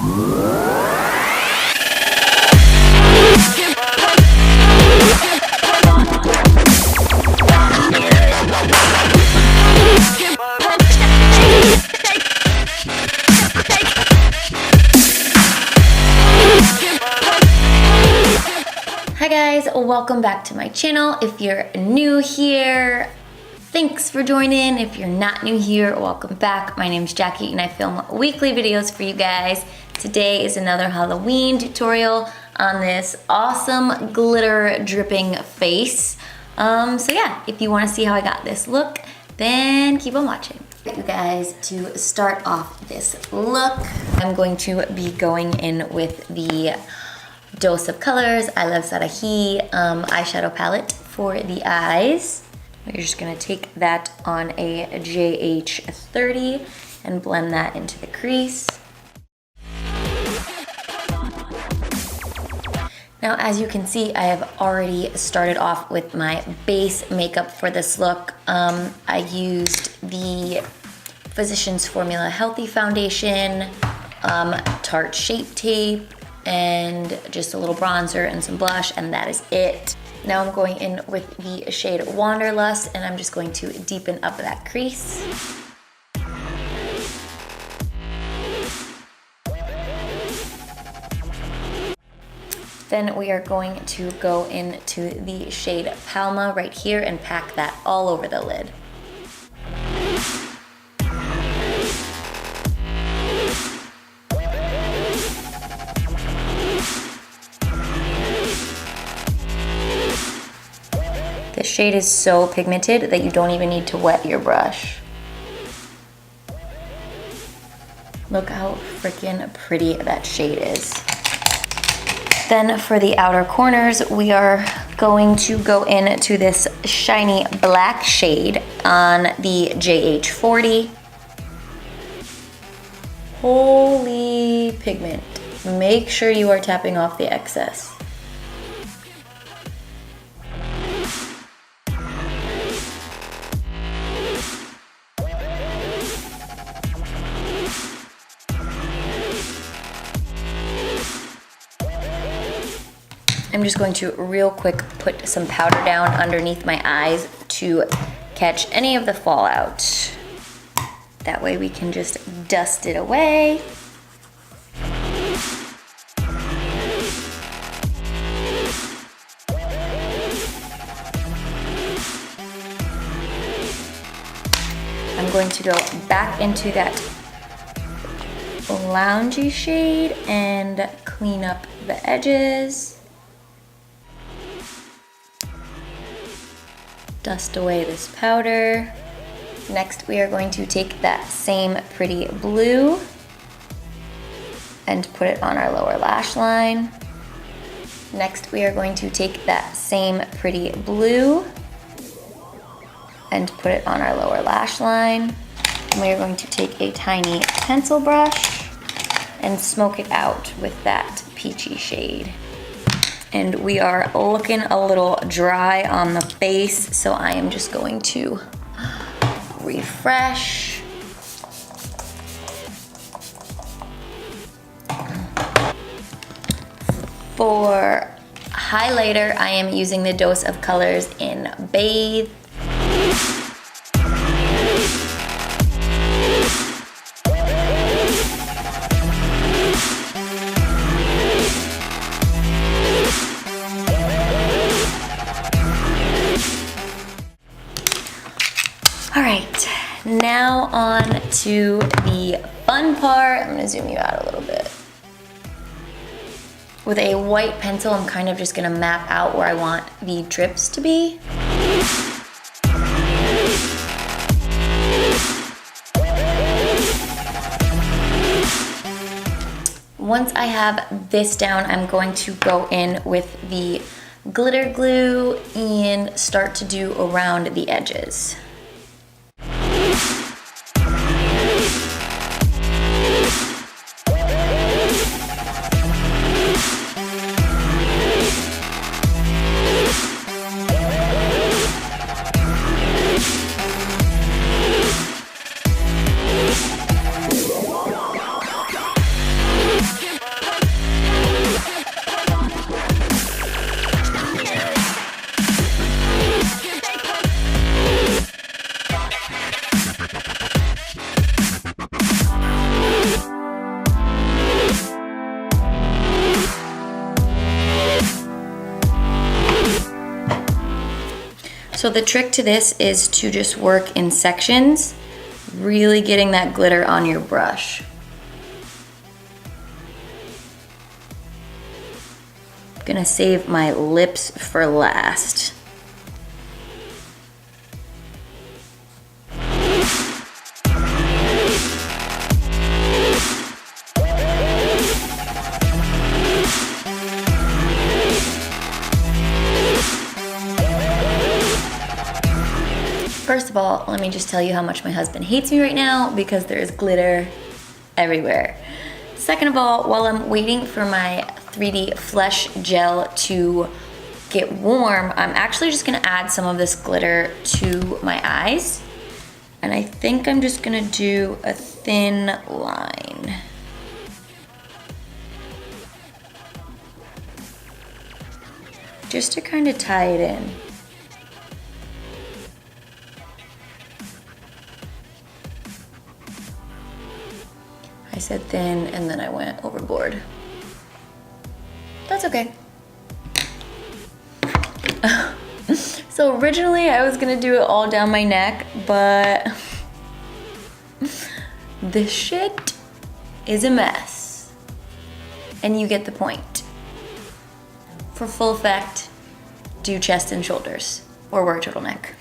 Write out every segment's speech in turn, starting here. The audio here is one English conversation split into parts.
Hi guys, welcome back to my channel. If you're new here, thanks for joining. If you're not new here, welcome back. My name's Jackie and I film weekly videos for you guys. Today is another Halloween tutorial on this awesome glitter dripping face. So yeah, if you want to see how I got this look, then keep on watching. You guys, to start off this look, I'm going to be going in with the Dose of Colors I Love Sarahi eyeshadow palette for the eyes. You're just gonna take that on a JH30 and blend that into the crease. Now, as you can see, I have already started off with my base makeup for this look. I used the Physicians Formula Healthy Foundation, Tarte Shape Tape, and just a little bronzer and some blush, and that is it. Now I'm going in with the shade Wanderlust, and I'm just going to deepen up that crease. Then we are going to go into the shade Palma right here and pack that all over the lid. This shade is so pigmented that you don't even need to wet your brush. Look how freaking pretty that shade is. Then for the outer corners, we are going to go into this shiny black shade on the JH40. Holy pigment. Make sure you are tapping off the excess. I'm just going to real quick put some powder down underneath my eyes to catch any of the fallout. That way we can just dust it away. I'm going to go back into that loungy shade and clean up the edges. Dust away this powder. Next, we are going to take that same pretty blue and put it on our lower lash line. Next, we are going to take that same pretty blue and put it on our lower lash line. And we are going to take a tiny pencil brush and smoke it out with that peachy shade. And we are looking a little dry on the face, so I am just going to refresh. For highlighter, I am using the Dose of Colors in Bathe. All right, now on to the fun part. I'm gonna zoom you out a little bit. With a white pencil, I'm kind of just gonna map out where I want the drips to be. Once I have this down, I'm going to go in with the glitter glue and start to do around the edges. So the trick to this is to just work in sections, really getting that glitter on your brush. I'm gonna save my lips for last. First of all, let me just tell you how much my husband hates me right now because there is glitter everywhere. Second of all, while I'm waiting for my 3D Flesh gel to get warm, I'm actually just gonna add some of this glitter to my eyes. And I think I'm just gonna do a thin line. Just to kind of tie it in. I said thin and then I went overboard. That's okay. So originally I was gonna do it all down my neck, but this shit is a mess. And you get the point. For full effect, do chest and shoulders or wear a turtleneck.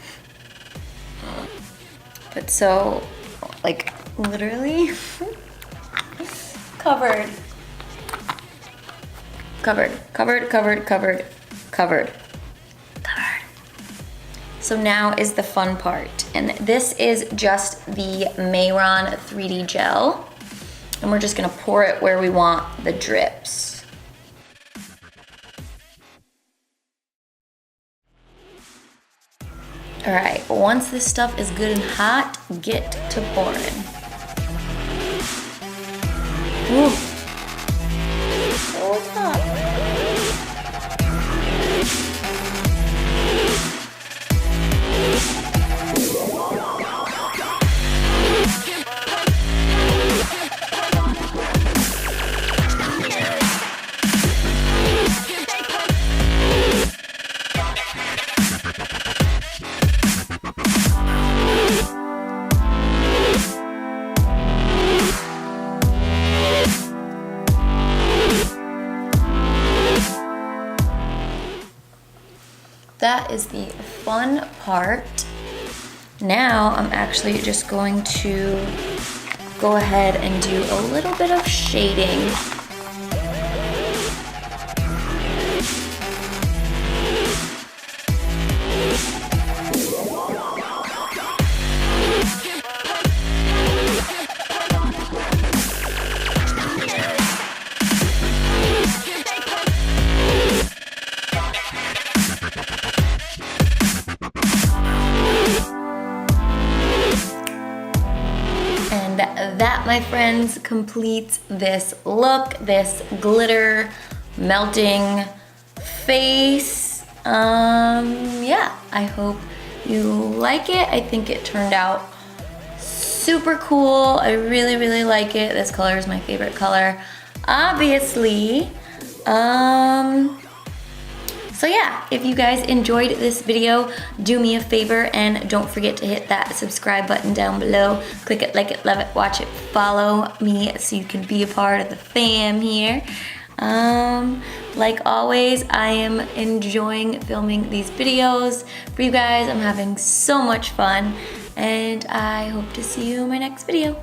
But so, like, literally covered. So now is the fun part. And this is just the Mayron 3D gel. And we're just gonna pour it where we want the drips. All right, once this stuff is good and hot, get to pouring. Ooh. Oh, it's hot. That is the fun part. Now I'm actually just going to go ahead and do a little bit of shading. That, my friends, completes this look, this glitter melting face. Yeah, I hope you like it. I think it turned out super cool. I really, really like it. This color is my favorite color, obviously. So yeah, if you guys enjoyed this video, do me a favor and don't forget to hit that subscribe button down below. Click it, like it, love it, watch it, follow me so you can be a part of the fam here. Like always, I am enjoying filming these videos for you guys. I'm having so much fun and I hope to see you in my next video.